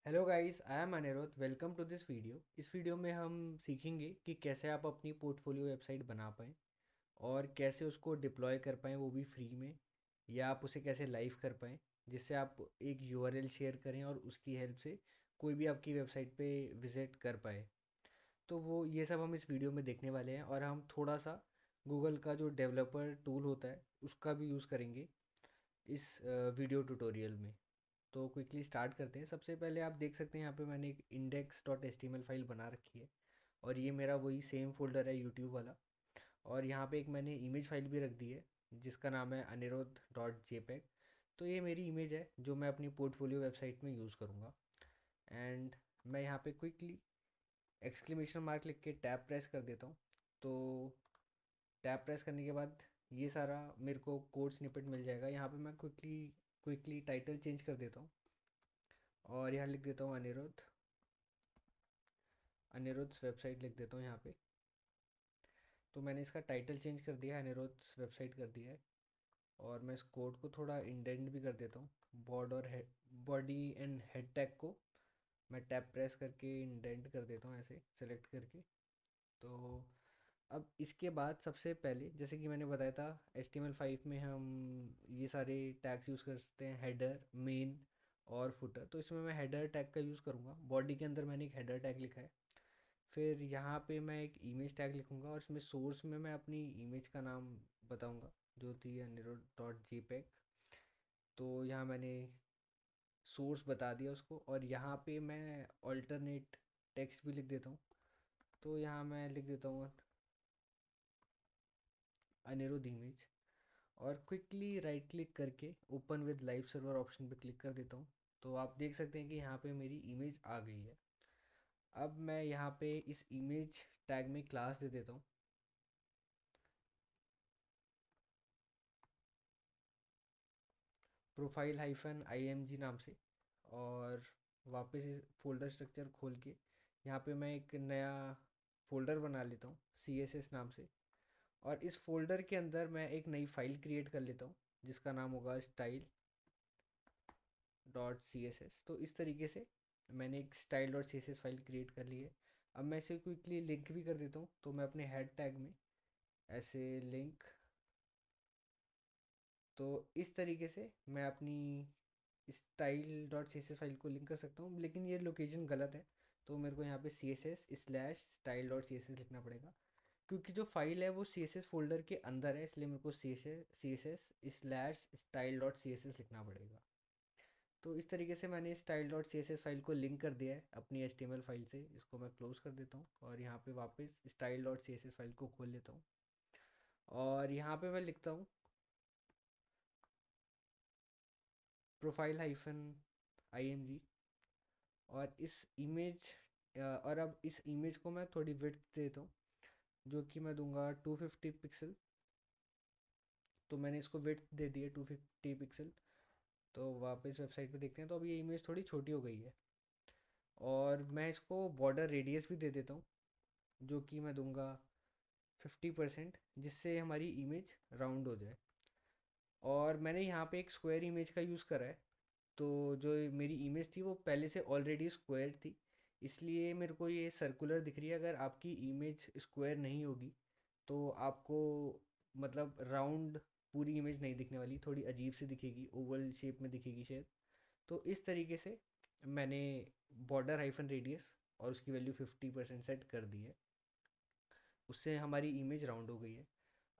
Hello guys, I am Aniruddh. Welcome to this video. इस video में हम सीखेंगे कि कैसे आप अपनी पोर्टफोलियो वेबसाइट बना पाएँ और कैसे उसको डिप्लॉय कर पाएँ, वो भी फ्री में, या आप उसे कैसे लाइव कर पाएँ जिससे आप एक यूआरएल शेयर करें और उसकी हेल्प से कोई भी आपकी वेबसाइट पे विज़िट कर पाए। तो वो ये सब हम इस वीडियो में देखने वाले हैं, और हम थोड़ा सा गूगल का जो डेवलपर टूल होता है उसका भी यूज़ करेंगे इस वीडियो ट्यूटोरियल में। तो क्विकली स्टार्ट करते हैं। सबसे पहले आप देख सकते हैं यहाँ पे मैंने एक index.html फाइल बना रखी है, और ये मेरा वही सेम फोल्डर है यूट्यूब वाला। और यहाँ पे एक मैंने इमेज फाइल भी रख दी है जिसका नाम है anirudh.jpg। तो ये मेरी इमेज है जो मैं अपनी पोर्टफोलियो वेबसाइट में यूज़ करूँगा। एंड मैं यहाँ पे क्विकली एक्सक्लेमेशन मार्क लिख के टैब प्रेस कर देता हूँ। तो टैब प्रेस करने के बाद ये सारा मेरे को कोड स्निपेट मिल जाएगा। यहाँ पे मैं क्विकली टाइटल चेंज कर देता हूँ, और यहाँ लिख देता हूँ अनिरुद्ध वेबसाइट लिख देता हूँ यहाँ पे। तो मैंने इसका टाइटल चेंज कर दिया है, अनिरुद्ध वेबसाइट कर दिया है। और मैं इस कोड को थोड़ा इंडेंट भी कर देता हूँ। बॉडी एंड हेड टैग को मैं टैब प्रेस करके इंडेंट कर देता हूँ, ऐसे सेलेक्ट करके। तो अब इसके बाद सबसे पहले, जैसे कि मैंने बताया था, HTML5 में हम ये सारे टैग्स यूज़ करते हैं, हेडर, मेन और फुटर। तो इसमें मैं हेडर टैग का यूज़ करूँगा। बॉडी के अंदर मैंने एक हेडर टैग लिखा है। फिर यहाँ पे मैं एक इमेज टैग लिखूँगा, और इसमें सोर्स में मैं अपनी इमेज का नाम बताऊँगा, जो थी anirudh.jpg। तो यहाँ मैंने सोर्स बता दिया उसको, और यहाँ पे मैं ऑल्टरनेट टेक्स्ट भी लिख देता हूँ। तो यहाँ मैं लिख देता हूँ अनिरुद्ध इमेज, और क्विकली राइट क्लिक करके open with live server option पे क्लिक कर देता हूँ। तो आप देख सकते हैं कि यहाँ पे मेरी इमेज आ गई है। अब मैं यहाँ पे इस इमेज टैग में क्लास दे देता हूँ, प्रोफाइल हाइफन img नाम से। और वापस इस फोल्डर स्ट्रक्चर खोल के यहाँ पे मैं एक नया फोल्डर बना लेता हूँ css नाम से। और इस फोल्डर के अंदर मैं एक नई फाइल क्रिएट कर लेता हूँ जिसका नाम होगा style.css। तो इस तरीके से मैंने एक style.css फाइल क्रिएट कर ली है। अब मैं इसे क्विकली लिंक भी कर देता हूँ। तो मैं अपने हेड टैग में ऐसे लिंक, तो इस तरीके से मैं अपनी style dot C S S file को लिंक कर सकता हूँ, लेकिन ये लोकेशन गलत है। तो मेरे को यहाँ पे C S S slash style dot C S S लिखना पड़ेगा, क्योंकि जो फाइल है वो सी एस एस फोल्डर के अंदर है, इसलिए मेरे को C S S slash style dot C S S लिखना पड़ेगा। तो इस तरीके से मैंने style dot C S S file को लिंक कर दिया है अपनी H T M L file से। इसको मैं क्लोज कर देता हूँ, और यहाँ पे वापस style dot C S S file को खोल लेता हूँ। और यहाँ पे मैं लिखता हूँ प्रोफाइल हाइफन img। और इस इमेज और अब इस इमेज को मैं थोड़ी विड्थ देता हूँ, जो कि मैं दूंगा 250 पिक्सल। तो मैंने इसको विड्थ दे दी है 250 पिक्सल। तो वापस वेबसाइट पे देखते हैं, तो अभी ये इमेज थोड़ी छोटी हो गई है। और मैं इसको बॉर्डर रेडियस भी दे देता हूँ, जो कि मैं दूंगा 50%, जिससे हमारी इमेज राउंड हो जाए। और मैंने यहाँ पे एक स्क्वायर इमेज का यूज़ करा है। तो जो मेरी इमेज थी वो पहले से ऑलरेडी स्क्वायर थी, इसलिए मेरे को ये सर्कुलर दिख रही है। अगर आपकी इमेज स्क्वायर नहीं होगी तो आपको, मतलब राउंड पूरी इमेज नहीं दिखने वाली, थोड़ी अजीब सी दिखेगी, ओवल शेप में दिखेगी शायद। तो इस तरीके से मैंने बॉर्डर हाइफन रेडियस और उसकी वैल्यू 50% सेट कर दी है। उससे हमारी इमेज राउंड हो गई है।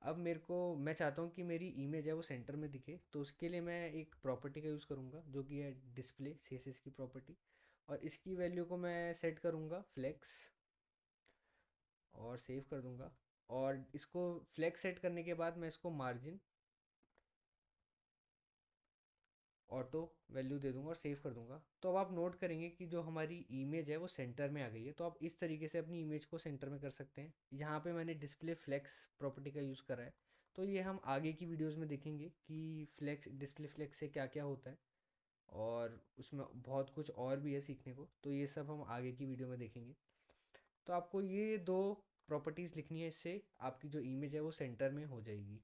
अब मैं चाहता हूँ कि मेरी इमेज है वो सेंटर में दिखे, तो उसके लिए मैं एक प्रॉपर्टी का यूज़ करूँगा, जो कि है डिस्प्ले सीएसएस की प्रॉपर्टी। और इसकी वैल्यू को मैं सेट करूँगा फ्लेक्स, और सेव कर दूँगा। और इसको फ्लेक्स सेट करने के बाद मैं इसको मार्जिन ऑटो वैल्यू दे दूंगा और सेव कर दूंगा। तो अब आप नोट करेंगे कि जो हमारी इमेज है वो सेंटर में आ गई है। तो आप इस तरीके से अपनी इमेज को सेंटर में कर सकते हैं। यहाँ पे मैंने डिस्प्ले फ्लेक्स प्रॉपर्टी का यूज़ करा है। तो ये हम आगे की वीडियोस में देखेंगे कि फ्लेक्स, डिस्प्ले फ्लेक्स से क्या क्या होता है, और उसमें बहुत कुछ और भी है सीखने को। तो ये सब हम आगे की वीडियो में देखेंगे। तो आपको ये दो प्रॉपर्टीज़ लिखनी है, इससे आपकी जो इमेज है वो सेंटर में हो जाएगी।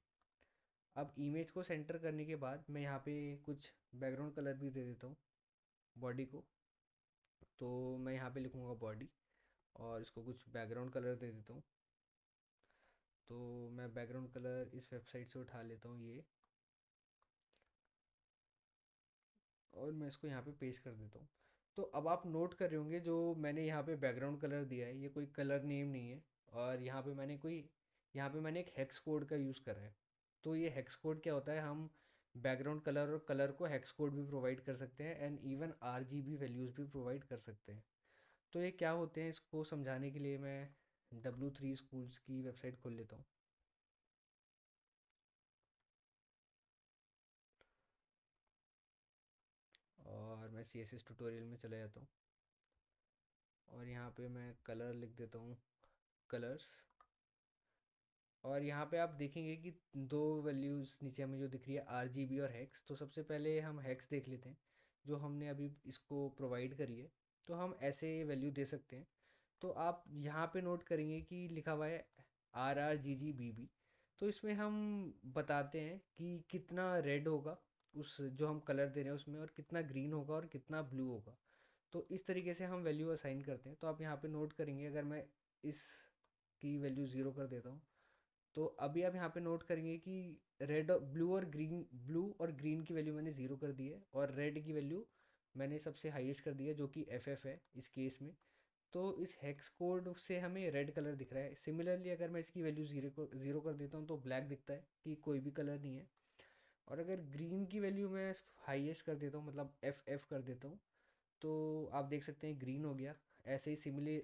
अब इमेज को सेंटर करने के बाद मैं यहाँ पे कुछ बैकग्राउंड कलर भी दे देता हूँ बॉडी को। तो मैं यहाँ पे लिखूँगा बॉडी और इसको कुछ बैकग्राउंड कलर दे देता हूँ। तो मैं बैकग्राउंड कलर इस वेबसाइट से उठा लेता हूँ ये, और मैं इसको यहाँ पे पेस्ट कर देता हूँ। तो अब आप नोट कर रहे होंगे जो मैंने यहाँ पे बैकग्राउंड कलर दिया है ये कोई कलर नेम नहीं है, और यहाँ पे मैंने एक हेक्स कोड का यूज़ करा है। तो ये हेक्स कोड क्या होता है, हम बैकग्राउंड कलर और कलर को हेक्स कोड भी प्रोवाइड कर सकते हैं एंड इवन RGB वैल्यूज़ भी प्रोवाइड कर सकते हैं। तो ये क्या होते हैं, इसको समझाने के लिए मैं W3 स्कूल्स की वेबसाइट खोल लेता हूँ, और मैं CSS ट्यूटोरियल में चला जाता हूँ, और यहाँ पे मैं कलर लिख देता हूँ, कलर्स। और यहाँ पे आप देखेंगे कि दो वैल्यूज़ नीचे हमें जो दिख रही है, RGB और हेक्स। तो सबसे पहले हम हेक्स देख लेते हैं, जो हमने अभी इसको प्रोवाइड करी है। तो हम ऐसे वैल्यू दे सकते हैं। तो आप यहाँ पे नोट करेंगे कि लिखा हुआ है RRGGBB। तो इसमें हम बताते हैं कि कितना रेड होगा उस जो हम कलर दे रहे हैं उसमें, और कितना ग्रीन होगा और कितना ब्लू होगा। तो इस तरीके से हम वैल्यू असाइन करते हैं। तो आप यहाँ पे नोट करेंगे, अगर मैं इस की वैल्यू ज़ीरो कर देता हूँ, तो अभी आप यहाँ पे नोट करेंगे कि ब्लू और ग्रीन की वैल्यू मैंने ज़ीरो कर दी है, और रेड की वैल्यू मैंने सबसे हाईएस्ट कर दी है जो कि FF है इस केस में। तो इस हेक्स कोड से हमें रेड कलर दिख रहा है। सिमिलरली अगर मैं इसकी वैल्यू ज़ीरो कर देता हूँ तो ब्लैक दिखता है कि कोई भी कलर नहीं है। और अगर ग्रीन की वैल्यू मैं हाईएस्ट कर देता हूँ, मतलब FF कर देता हूँ, तो आप देख सकते हैं ग्रीन हो गया। ऐसे ही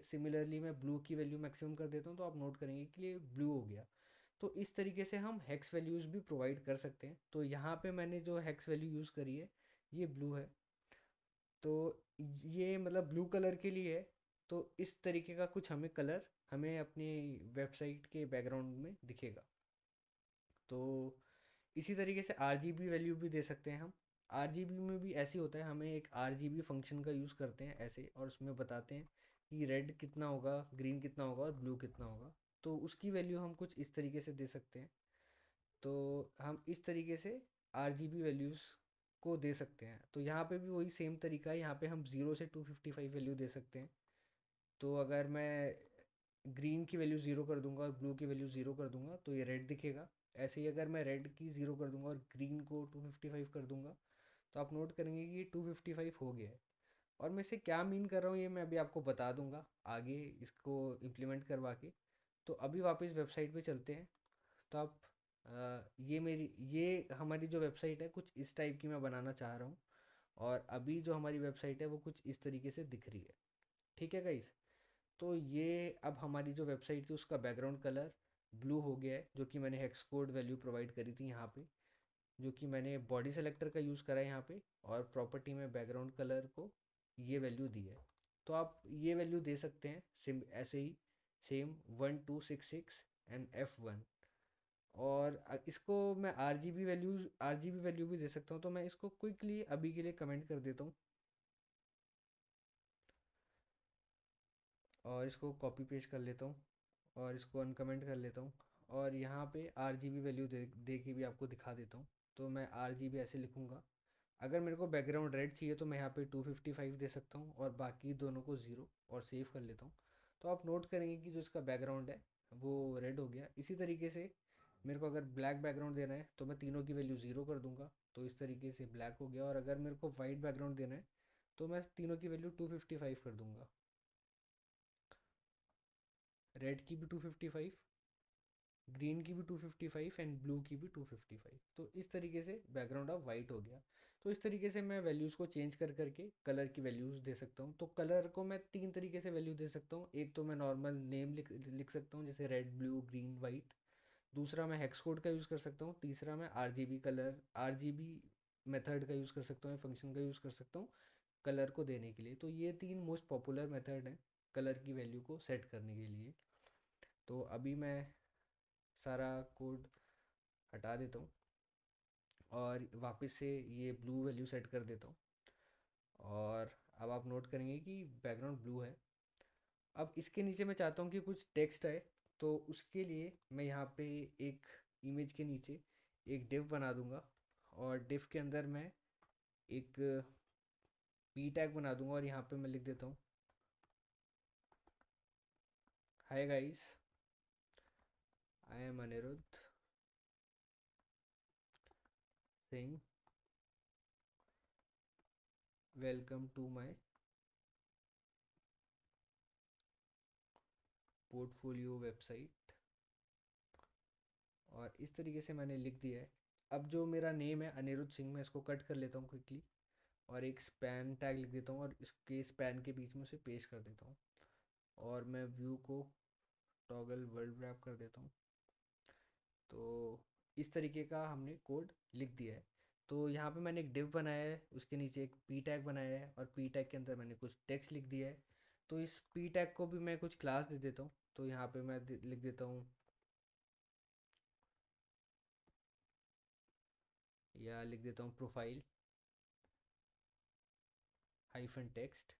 सिमिलरली मैं ब्लू की वैल्यू मैक्सिमम कर देता हूँ, तो आप नोट करेंगे कि ये ब्लू हो गया। तो इस तरीके से हम हेक्स वैल्यूज़ भी प्रोवाइड कर सकते हैं। तो यहाँ पे मैंने जो हेक्स वैल्यू यूज़ करी है ये ब्लू है। तो ये मतलब ब्लू कलर के लिए है। तो इस तरीके का कुछ हमें कलर हमें अपनी वेबसाइट के बैकग्राउंड में दिखेगा। तो इसी तरीके से RGB वैल्यू भी दे सकते हैं हम। RGB में भी ऐसे होता है, हमें एक RGB फंक्शन का यूज़ करते हैं ऐसे, और उसमें बताते हैं कि रेड कितना होगा, ग्रीन कितना होगा और ब्लू कितना होगा। तो उसकी वैल्यू हम कुछ इस तरीके से दे सकते हैं। तो हम इस तरीके से RGB वैल्यूज़ को दे सकते हैं। तो यहाँ पे भी वही सेम तरीका है, यहाँ पे हम 0 से 255 वैल्यू दे सकते हैं। तो अगर मैं ग्रीन की वैल्यू ज़ीरो कर दूंगा और ब्लू की वैल्यू ज़ीरो कर दूंगा तो ये रेड दिखेगा। ऐसे ही अगर मैं रेड की ज़ीरो कर दूंगा और ग्रीन को 255 कर दूंगा, तो आप नोट करेंगे कि ये 255 हो गया है। और मैं इसे क्या मीन कर रहा हूँ ये मैं अभी आपको बता दूंगा आगे इसको इम्प्लीमेंट करवा के। तो अभी वापस वेबसाइट पे चलते हैं। तो आप ये हमारी जो वेबसाइट है कुछ इस टाइप की मैं बनाना चाह रहा हूँ, और अभी जो हमारी वेबसाइट है वो कुछ इस तरीके से दिख रही है। ठीक है गाइस। तो ये अब हमारी जो वेबसाइट थी उसका बैकग्राउंड कलर ब्लू हो गया है, जो कि मैंने हेक्स कोड वैल्यू प्रोवाइड करी थी यहाँ पे, जो कि मैंने बॉडी सेलेक्टर का यूज़ करा है यहाँ पे, और प्रॉपर्टी में बैकग्राउंड कलर को ये वैल्यू दी है। तो आप ये वैल्यू दे सकते हैं सिम ऐसे ही, सेम 1266 एंड F1। और इसको मैं RGB वैल्यू भी दे सकता हूँ। तो मैं इसको क्विकली अभी के लिए कमेंट कर देता हूँ, और इसको कॉपी पेस्ट कर लेता हूँ, और इसको अनकमेंट कर लेता हूँ, और यहाँ पे RGB वैल्यू दे के भी आपको दिखा देता हूँ। तो मैं RGB ऐसे लिखूँगा। अगर मेरे को बैकग्राउंड रेड चाहिए तो मैं यहाँ पे 255 दे सकता हूँ, और बाकी दोनों को ज़ीरो, और सेव कर लेता हूँ। तो आप नोट करेंगे कि जो इसका बैकग्राउंड है वो रेड हो गया। इसी तरीके से मेरे को अगर ब्लैक बैकग्राउंड देना है तो मैं तीनों की वैल्यू ज़ीरो कर दूंगा, तो इस तरीके से ब्लैक हो गया। और अगर मेरे को वाइट बैकग्राउंड देना है तो मैं तीनों की वैल्यू 255 कर दूंगा, रेड की भी 255, ग्रीन की भी 255 एंड ब्लू की भी 255। तो इस तरीके से बैकग्राउंड ऑफ वाइट हो गया। तो इस तरीके से मैं वैल्यूज़ को चेंज कर करके कलर की वैल्यूज़ दे सकता हूँ। तो कलर को मैं तीन तरीके से वैल्यू दे सकता हूँ। एक तो मैं नॉर्मल नेम लिख सकता हूँ, जैसे रेड, ब्लू, ग्रीन, वाइट। दूसरा मैं हेक्स कोड का यूज़ कर सकता हूँ। तीसरा मैं RGB मेथड का यूज़ कर सकता हूँ, फंक्शन का यूज़ कर सकता हूँ कलर को देने के लिए। तो ये तीन मोस्ट पॉपुलर मेथड हैं कलर की वैल्यू को सेट करने के लिए। तो अभी मैं सारा कोड हटा देता हूँ, और वापस से ये ब्लू वैल्यू सेट कर देता हूँ। और अब आप नोट करेंगे कि बैकग्राउंड ब्लू है। अब इसके नीचे मैं चाहता हूँ कि कुछ टेक्स्ट है। तो उसके लिए मैं यहाँ पे एक इमेज के नीचे एक डिव बना दूंगा, और डिव के अंदर मैं एक पी टैग बना दूंगा और यहाँ पे मैं लिख देता हूँ hi guys, I am Aniruddh Singh, welcome to my portfolio website. और इस तरीके से मैंने लिख दिया है। अब जो मेरा नेम है अनिरुद्ध सिंह, मैं इसको कट कर लेता हूँ क्विकली और एक स्पैन टैग लिख देता हूँ और इसके स्पैन के बीच में उसे पेस्ट कर देता हूँ। और मैं व्यू को टॉगल वर्ल्ड रैप कर देता हूँ। तो इस तरीके का हमने कोड लिख दिया है। तो यहाँ पे मैंने एक डिव बनाया है, उसके नीचे एक पी टैग बनाया है और पी टैग के अंदर मैंने कुछ टेक्स्ट लिख दिया है। तो इस पी टैग को भी मैं कुछ क्लास दे देता हूँ। तो यहाँ पे मैं लिख देता हूँ, या लिख देता हूँ प्रोफाइल हाइफन टेक्स्ट।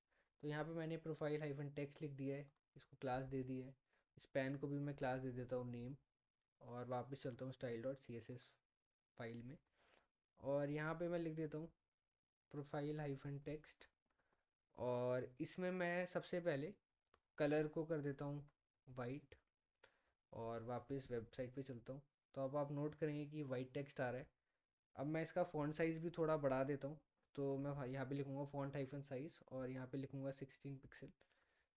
तो यहाँ पे मैंने प्रोफाइल हाइफन टेक्स्ट लिख दिया है, इसको क्लास दे दी है। स्पैन को भी मैं क्लास दे देता हूँ नेम। और वापस चलता हूँ style dot C S S file में और यहाँ पे मैं लिख देता हूँ प्रोफाइल हाइफन टेक्स्ट। और इसमें मैं सबसे पहले कलर को कर देता हूँ वाइट और वापस वेबसाइट पे चलता हूँ। तो अब आप नोट करेंगे कि वाइट टेक्स्ट आ रहा है। अब मैं इसका फ़ॉन्ट साइज़ भी थोड़ा बढ़ा देता हूँ। तो मैं यहाँ पे लिखूँगा फ़ॉन्ट हाइफन साइज़ और यहाँ पे लिखूँगा 16 पिक्सल।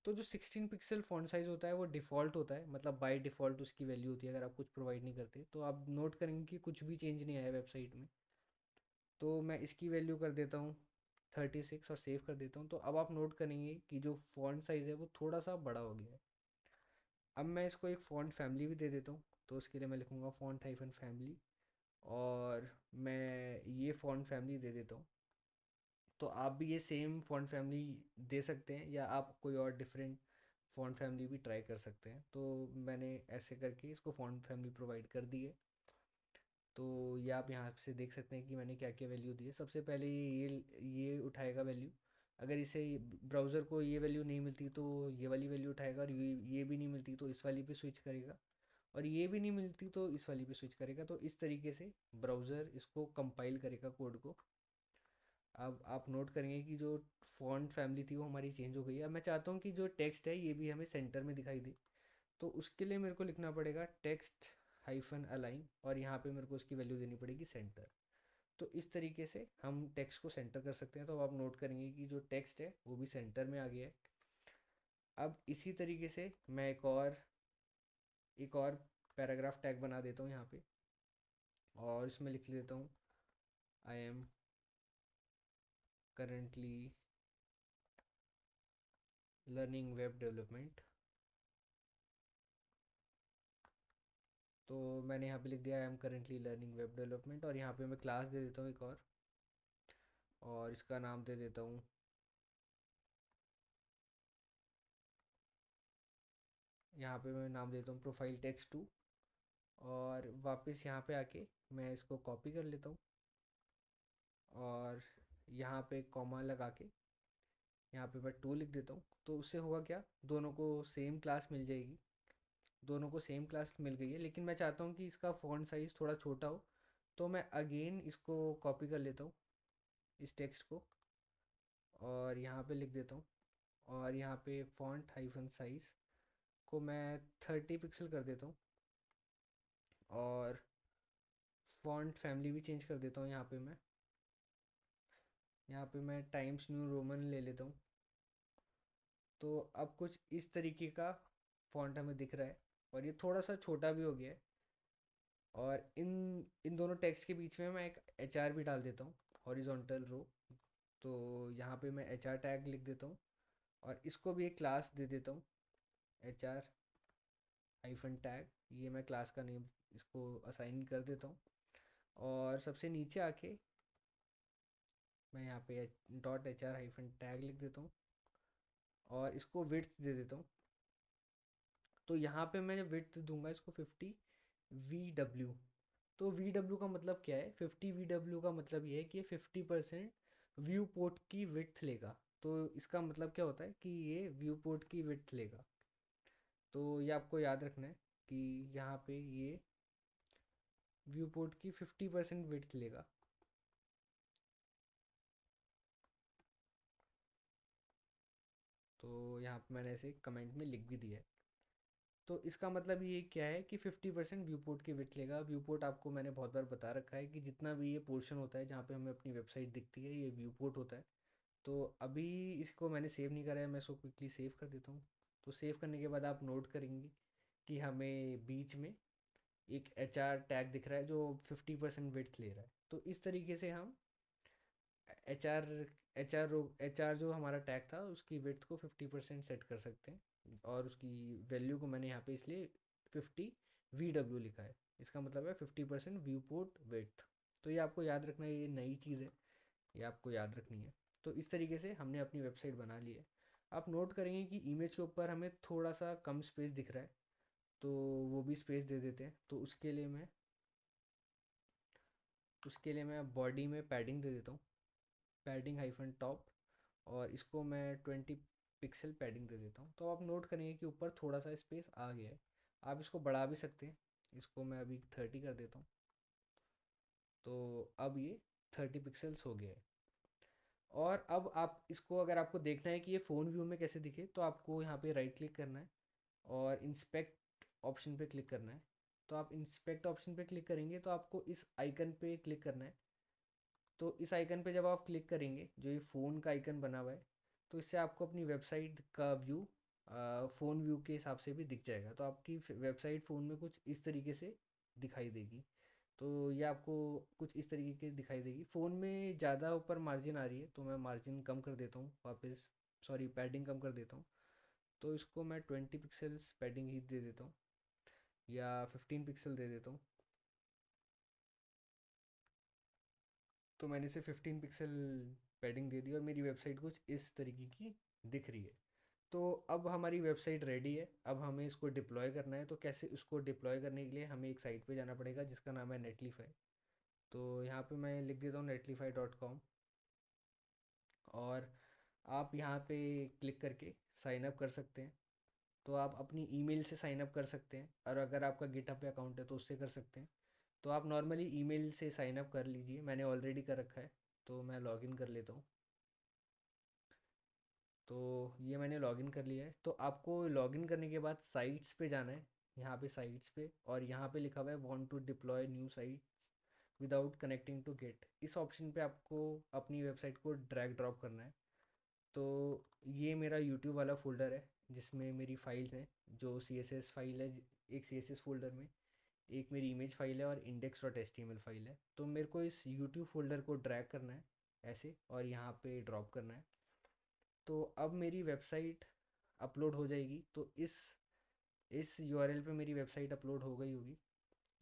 तो जो 16 पिक्सल फ़ॉन्ट साइज़ होता है वो डिफ़ॉल्ट होता है, मतलब बाय डिफ़ॉल्ट उसकी वैल्यू होती है अगर आप कुछ प्रोवाइड नहीं करते। तो आप नोट करेंगे कि कुछ भी चेंज नहीं आया वेबसाइट में। तो मैं इसकी वैल्यू कर देता हूँ 36 और सेव कर देता हूँ। तो अब आप नोट करेंगे कि जो फ़ॉन्ट साइज़ है वो थोड़ा सा बड़ा हो गया है। अब मैं इसको एक फ़ॉन्ट फैमिली भी दे देता हूँ। तो उसके लिए मैं लिखूँगा फ़ॉन्ट हाइफन फैमिली और मैं ये फ़ॉन्ट फैमिली दे देता हूँ। तो आप भी ये सेम फ़ॉन्ट फैमिली दे सकते हैं या आप कोई और डिफरेंट फ़ॉन्ट फैमिली भी ट्राई कर सकते हैं। तो मैंने ऐसे करके इसको फ़ॉन्ट फैमिली प्रोवाइड कर दी है। तो ये आप यहाँ से देख सकते हैं कि मैंने क्या क्या वैल्यू दी है। सबसे पहले ये उठाएगा वैल्यू। अगर इसे ब्राउज़र को ये वैल्यू नहीं मिलती तो ये वाली वैल्यू उठाएगा और ये भी नहीं मिलती तो इस वाली पे स्विच करेगा और ये भी नहीं मिलती तो इस वाली पे स्विच करेगा। तो इस तरीके से ब्राउज़र इसको कंपाइल करेगा कोड को। अब आप नोट करेंगे कि जो फ़ॉन्ट फैमिली थी वो हमारी चेंज हो गई है। अब मैं चाहता हूँ कि जो टेक्स्ट है ये भी हमें सेंटर में दिखाई दे। तो उसके लिए मेरे को लिखना पड़ेगा टेक्स्ट हाइफन अलाइन और यहाँ पे मेरे को उसकी वैल्यू देनी पड़ेगी सेंटर। तो इस तरीके से हम टेक्स्ट को सेंटर कर सकते हैं। तो अब आप नोट करेंगे कि जो टेक्स्ट है वो भी सेंटर में आ गया है। अब इसी तरीके से मैं एक और पैराग्राफ टैग बना देता हूँ यहाँ पे और इसमें लिख लेता हूँ I am currently learning web development. तो मैंने यहाँ पे लिख दिया I am currently learning web development और यहाँ पे मैं क्लास दे देता हूँ एक और इसका नाम दे देता हूँ, यहाँ पे मैं नाम देता हूँ प्रोफाइल टेक्स्ट 2। और वापस यहाँ पे आके मैं इसको कॉपी कर लेता हूँ और यहाँ पे कॉमा लगा के यहाँ पे मैं 2 लिख देता हूँ। तो उससे होगा क्या, दोनों को सेम क्लास मिल जाएगी। दोनों को सेम क्लास मिल गई है, लेकिन मैं चाहता हूँ कि इसका फ़ॉन्ट साइज़ थोड़ा छोटा हो। तो मैं अगेन इसको कॉपी कर लेता हूँ इस टेक्स्ट को और यहाँ पे लिख देता हूँ और यहाँ पे फ़ॉन्ट हाइफन साइज़ को मैं 30 पिक्सल कर देता हूँ और फ़ॉन्ट फैमिली भी चेंज कर देता हूँ। यहाँ पे मैं टाइम्स न्यू रोमन ले लेता हूँ। तो अब कुछ इस तरीके का फ़ॉन्ट हमें दिख रहा है और ये थोड़ा सा छोटा भी हो गया है। और इन इन दोनों टेक्स्ट के बीच में मैं एक एच आर भी डाल देता हूँ, हॉरिजॉन्टल रो। तो यहाँ पे मैं एच आर टैग लिख देता हूँ और इसको भी एक क्लास दे देता हूँ, एच आर हाइफन टैग। ये मैं क्लास का नेम इसको असाइन कर देता हूँ। और सबसे नीचे आके मैं यहाँ पे dot H R hyphen tag लिख देता हूँ और इसको विड्थ दे देता हूँ। तो यहाँ पे मैं विड्थ दूंगा इसको 50 VW। तो VW का मतलब क्या है, 50 VW का मतलब ये है कि ये 50% व्यू पोर्ट की विड्थ लेगा। तो इसका मतलब क्या होता है कि ये व्यू पोर्ट की विड्थ लेगा। तो ये आपको याद रखना है कि यहाँ पे ये व्यू पोर्ट की 50% विड्थ लेगा। तो यहाँ पे मैंने ऐसे कमेंट में लिख भी दिया है। तो इसका मतलब ये क्या है कि 50% व्यू पोर्ट की विड्थ लेगा। व्यू पोर्ट आपको मैंने बहुत बार बता रखा है कि जितना भी ये पोर्शन होता है जहाँ पे हमें अपनी वेबसाइट दिखती है, ये व्यू पोर्ट होता है। तो अभी इसको मैंने सेव नहीं करा है, मैं इसको क्विकली सेव कर देता हूँ। तो सेव करने के बाद आप नोट करेंगे कि हमें बीच में एक एच आर टैग दिख रहा है जो 50% विड्थ ले रहा है। तो इस तरीके से हम एच आर एच आर जो हमारा टैग था उसकी विड्थ को 50% सेट कर सकते हैं। और उसकी वैल्यू को मैंने यहाँ पे इसलिए 50 VW लिखा है। इसका मतलब है 50% व्यू पोर्ट विड्थ। तो ये आपको याद रखना है, ये नई चीज़ है, ये आपको याद रखनी है। तो इस तरीके से हमने अपनी वेबसाइट बना ली है। आप नोट करेंगे कि इमेज के ऊपर हमें थोड़ा सा कम स्पेस दिख रहा है, तो वो भी स्पेस दे देते हैं। तो उसके लिए मैं बॉडी में पैडिंग दे देता हूँ, पैडिंग हाइफन टॉप। और इसको मैं 20 पिक्सल पैडिंग दे देता हूँ। तो आप नोट करेंगे कि ऊपर थोड़ा सा स्पेस आ गया है। आप इसको बढ़ा भी सकते हैं, इसको मैं अभी 30 कर देता हूँ। तो अब ये 30 पिक्सल्स हो गया है। और अब आप इसको, अगर आपको देखना है कि ये फ़ोन व्यू में कैसे दिखे, तो आपको यहाँ पे राइट क्लिक करना है और इंस्पेक्ट ऑप्शन पे क्लिक करना है। तो आप इंस्पेक्ट ऑप्शन पे क्लिक करेंगे तो आपको इस आइकन पे क्लिक करना है। तो इस आइकन पे जब आप क्लिक करेंगे, जो ये फ़ोन का आइकन बना हुआ है, तो इससे आपको अपनी वेबसाइट का व्यू फ़ोन व्यू के हिसाब से भी दिख जाएगा। तो आपकी वेबसाइट फ़ोन में कुछ इस तरीके से दिखाई देगी। तो ये आपको कुछ इस तरीके की दिखाई देगी। फ़ोन में ज़्यादा ऊपर मार्जिन आ रही है, तो मैं मार्जिन कम कर देता हूँ वापस, सॉरी पैडिंग कम कर देता हूँ। तो इसको मैं 20 पिक्सल्स पैडिंग ही दे देता हूँ, या 15 पिक्सल दे देता हूँ। तो मैंने इसे 15 पिक्सल पैडिंग दे दी और मेरी वेबसाइट कुछ इस तरीके की दिख रही है। तो अब हमारी वेबसाइट रेडी है। अब हमें इसको डिप्लॉय करना है। तो कैसे उसको डिप्लॉय करने के लिए हमें एक साइट पे जाना पड़ेगा जिसका नाम है नेटलीफाई। तो यहाँ पे मैं लिख देता हूँ netlify.com। और आप यहाँ पे क्लिक करके साइन अप कर सकते हैं। तो आप अपनी ईमेल से साइन अप कर सकते हैं, और अगर आपका गिटहब पे अकाउंट है तो उससे कर सकते हैं। तो आप नॉर्मली ईमेल से साइन अप कर लीजिए, मैंने ऑलरेडी कर रखा है। तो मैं लॉगिन कर लेता हूँ। तो ये मैंने लॉगिन कर लिया है। तो आपको लॉगिन करने के बाद साइट्स पे जाना है, यहाँ पे साइट्स पे, और यहाँ पे लिखा हुआ है want to deploy new sites without connecting to Git. इस ऑप्शन पे आपको अपनी वेबसाइट को ड्रैग ड्रॉप करना है। तो ये मेरा यूट्यूब वाला फ़ोल्डर है जिसमें मेरी फाइल्स हैं, जो सी एस एस फाइल है एक सी एस एस फोल्डर में, एक मेरी इमेज फाइल है और index dot H T M L file है। तो मेरे को इस यूट्यूब फोल्डर को ड्रैग करना है ऐसे, और यहाँ पे ड्रॉप करना है। तो अब मेरी वेबसाइट अपलोड हो जाएगी। तो इस यूआरएल पे मेरी वेबसाइट अपलोड हो गई होगी।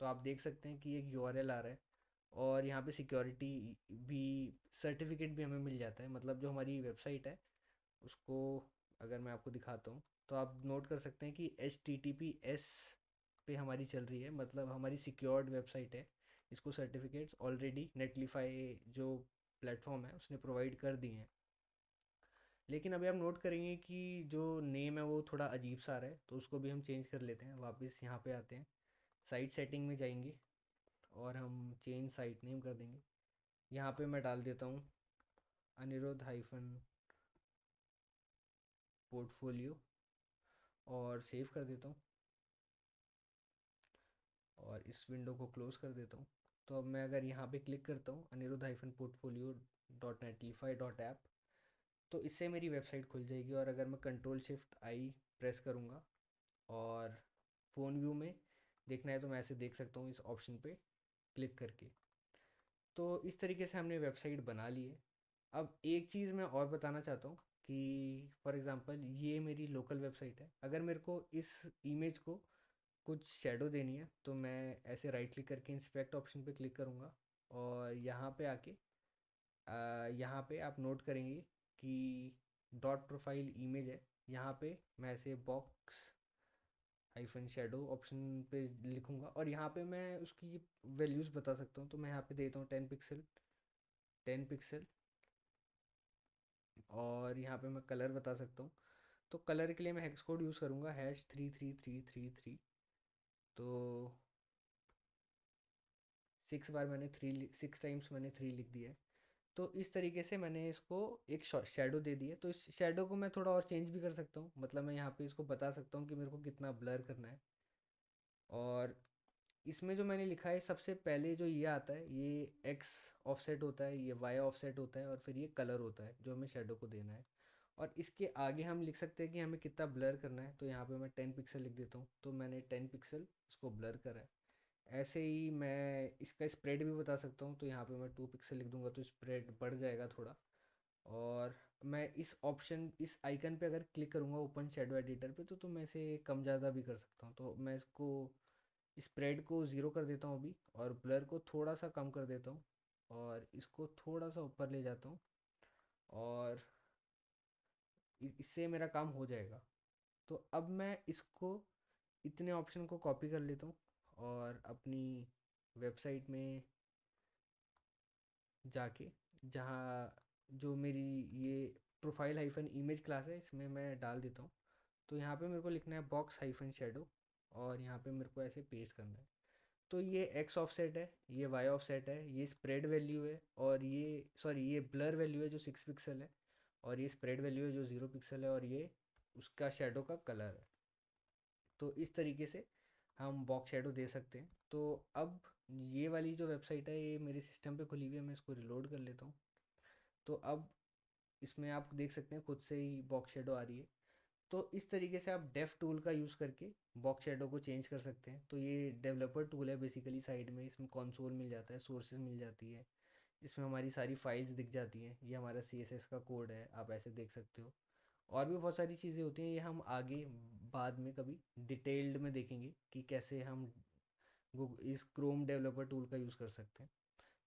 तो आप देख सकते हैं कि एक यूआरएल आ रहा है, और यहाँ पे सिक्योरिटी भी सर्टिफिकेट भी हमें मिल जाता है। मतलब जो हमारी वेबसाइट है उसको अगर मैं आपको दिखाता हूँ, तो आप नोट कर सकते हैं कि HTTPS पे हमारी चल रही है, मतलब हमारी सिक्योर्ड वेबसाइट है। इसको सर्टिफिकेट्स ऑलरेडी नेटलीफाई जो प्लेटफॉर्म है उसने प्रोवाइड कर दिए हैं। लेकिन अभी आप नोट करेंगे कि जो नेम है वो थोड़ा अजीब सा आ रहा है, तो उसको भी हम चेंज कर लेते हैं। वापस यहाँ पे आते हैं, साइट सेटिंग में जाएंगे और हम चेंज साइट नेम कर देंगे। यहाँ पे मैं डाल देता हूँ अनिरुद्ध हाइफन पोर्टफोलियो, और सेव कर देता हूँ और इस विंडो को क्लोज कर देता हूँ। तो अब मैं अगर यहाँ पे क्लिक करता हूँ Aniruddh hyphen portfolio dot Netlify dot app, तो इससे मेरी वेबसाइट खुल जाएगी। और अगर मैं कंट्रोल शिफ्ट आई प्रेस करूँगा और फ़ोन व्यू में देखना है तो मैं ऐसे देख सकता हूँ इस ऑप्शन पे क्लिक करके। तो इस तरीके से हमने वेबसाइट बना ली है। अब एक चीज़ मैं और बताना चाहता हूँ कि फॉर एग्ज़ाम्पल ये मेरी लोकल वेबसाइट है। अगर मेरे को इस इमेज को कुछ शेडो देनी है तो मैं ऐसे राइट क्लिक करके इंस्पेक्ट ऑप्शन पे क्लिक करूँगा, और यहाँ पे आके यहाँ पे आप नोट करेंगे कि डॉट प्रोफाइल इमेज है। यहाँ पे मैं ऐसे बॉक्स हाइफन शेडो ऑप्शन पे लिखूंगा, और यहाँ पे मैं उसकी वैल्यूज़ बता सकता हूँ। तो मैं यहाँ पे देता हूँ 10 पिक्सल, 10 पिक्सल। और यहाँ पे मैं कलर बता सकता हूँ। तो कलर के लिए मैं हेक्स कोड यूज़ करूँगा #33333। तो 6 टाइम्स मैंने 3 लिख दिया है। तो इस तरीके से मैंने इसको एक शेडो दे दिया। तो इस शेडो को मैं थोड़ा और चेंज भी कर सकता हूँ, मतलब मैं यहाँ पे इसको बता सकता हूँ कि मेरे को कितना ब्लर करना है। और इसमें जो मैंने लिखा है सबसे पहले जो ये आता है, ये एक्स ऑफसेट होता है, ये वाई ऑफसेट होता है, और फिर ये कलर होता है जो हमें शेडो को देना है। और इसके आगे हम लिख सकते हैं कि हमें कितना ब्लर करना है। तो यहाँ पे मैं 10 पिक्सल लिख देता हूँ, तो मैंने 10 पिक्सल इसको ब्लर करा है। ऐसे ही मैं इसका स्प्रेड भी बता सकता हूँ, तो यहाँ पे मैं 2 पिक्सल लिख दूंगा तो स्प्रेड बढ़ जाएगा थोड़ा। और मैं इस ऑप्शन, इस आइकन पे अगर क्लिक करूँगा ओपन शेडो एडिटर पे, तो मैं इसे कम ज़्यादा भी कर सकता हूँ। तो मैं इसको स्प्रेड को ज़ीरो कर देता हूँ अभी, और ब्लर को थोड़ा सा कम कर देता हूँ, और इसको थोड़ा सा ऊपर ले जाता हूँ। और इससे मेरा काम हो जाएगा। तो अब मैं इसको, इतने ऑप्शन को कॉपी कर लेता हूँ, और अपनी वेबसाइट में जाके, जहाँ जो मेरी ये प्रोफाइल हाइफन इमेज क्लास है, इसमें मैं डाल देता हूँ। तो यहाँ पे मेरे को लिखना है बॉक्स हाइफन शेडो, और यहाँ पे मेरे को ऐसे पेस्ट करना है। तो ये एक्स ऑफसेट है, ये वाई ऑफसेट है, ये स्प्रेड वैल्यू है, और ये सॉरी ये ब्लर वैल्यू है जो 6 पिक्सल है, और ये स्प्रेड वैल्यू है जो 0 पिक्सल है, और ये उसका शेडो का कलर है। तो इस तरीके से हम बॉक्स शेडो दे सकते हैं। तो अब ये वाली जो वेबसाइट है ये मेरे सिस्टम पे खुली हुई है, मैं इसको रिलोड कर लेता हूँ। तो अब इसमें आप देख सकते हैं खुद से ही बॉक्स शेडो आ रही है। तो इस तरीके से आप डेफ टूल का यूज़ करके बॉक्स शेडो को चेंज कर सकते हैं। तो ये डेवलपर टूल है बेसिकली, साइड में इसमें कंसोल मिल जाता है, सोर्सेज मिल जाती है, इसमें हमारी सारी फाइल्स दिख जाती हैं, ये हमारा CSS का कोड है, आप ऐसे देख सकते हो। और भी बहुत सारी चीज़ें होती हैं, ये हम आगे बाद में कभी डिटेल्ड में देखेंगे कि कैसे हम इस क्रोम डेवलपर टूल का यूज़ कर सकते हैं।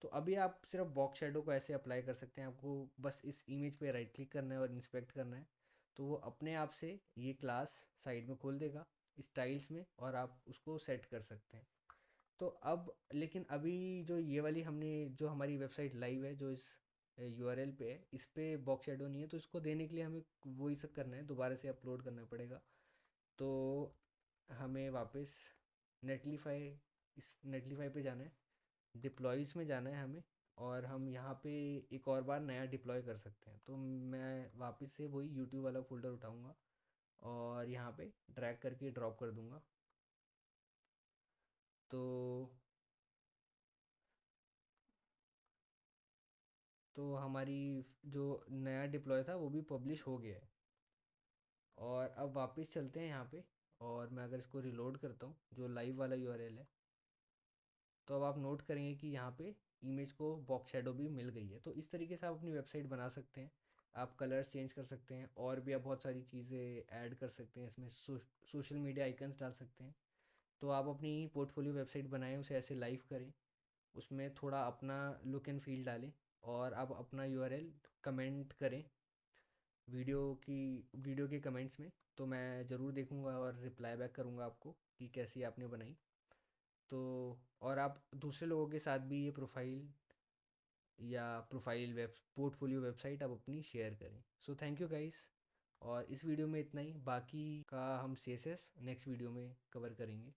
तो अभी आप सिर्फ बॉक्स शेडो को ऐसे अप्लाई कर सकते हैं। आपको बस इस इमेज पे राइट क्लिक करना है और इंस्पेक्ट करना है, तो वो अपने आप से ये क्लास साइड में खोल देगा स्टाइल्स में, और आप उसको सेट कर सकते हैं। तो अब लेकिन अभी जो ये वाली हमने, जो हमारी वेबसाइट लाइव है, जो इस URL पे है, इस पे बॉक्स शेडो नहीं है, तो इसको देने के लिए हमें वही सब करना है, दोबारा से अपलोड करना पड़ेगा। तो हमें वापस नेटलीफाई, इस नेटलीफाई पे जाना है, डिप्लॉयज़ में जाना है हमें, और हम यहाँ पे एक और बार नया डिप्लॉय कर सकते हैं। तो मैं वापस से वही यूट्यूब वाला फ़ोल्डर उठाऊँगा, और यहाँ पे ड्रैग करके ड्रॉप कर दूँगा। तो हमारी जो नया डिप्लॉय था वो भी पब्लिश हो गया है। और अब वापस चलते हैं यहाँ पे, और मैं अगर इसको रिलोड करता हूँ जो लाइव वाला URL है, तो अब आप नोट करेंगे कि यहाँ पे इमेज को बॉक्स शेडो भी मिल गई है। तो इस तरीके से आप अपनी वेबसाइट बना सकते हैं। आप कलर्स चेंज कर सकते हैं, और भी आप बहुत सारी चीज़ें ऐड कर सकते हैं इसमें, सोशल मीडिया आइकन्स डाल सकते हैं। तो आप अपनी पोर्टफोलियो वेबसाइट बनाएं, उसे ऐसे लाइव करें, उसमें थोड़ा अपना लुक एंड फील डालें, और आप अपना URL कमेंट करें की वीडियो के कमेंट्स में। तो मैं ज़रूर देखूंगा और रिप्लाई बैक करूंगा आपको कि कैसी आपने बनाई। तो और आप दूसरे लोगों के साथ भी ये प्रोफाइल या प्रोफाइल वेब पोर्टफोलियो वेबसाइट आप अपनी शेयर करें। सो थैंक यू गाइस, और इस वीडियो में इतना ही, बाकी का हम CSS नेक्स्ट वीडियो में कवर करेंगे।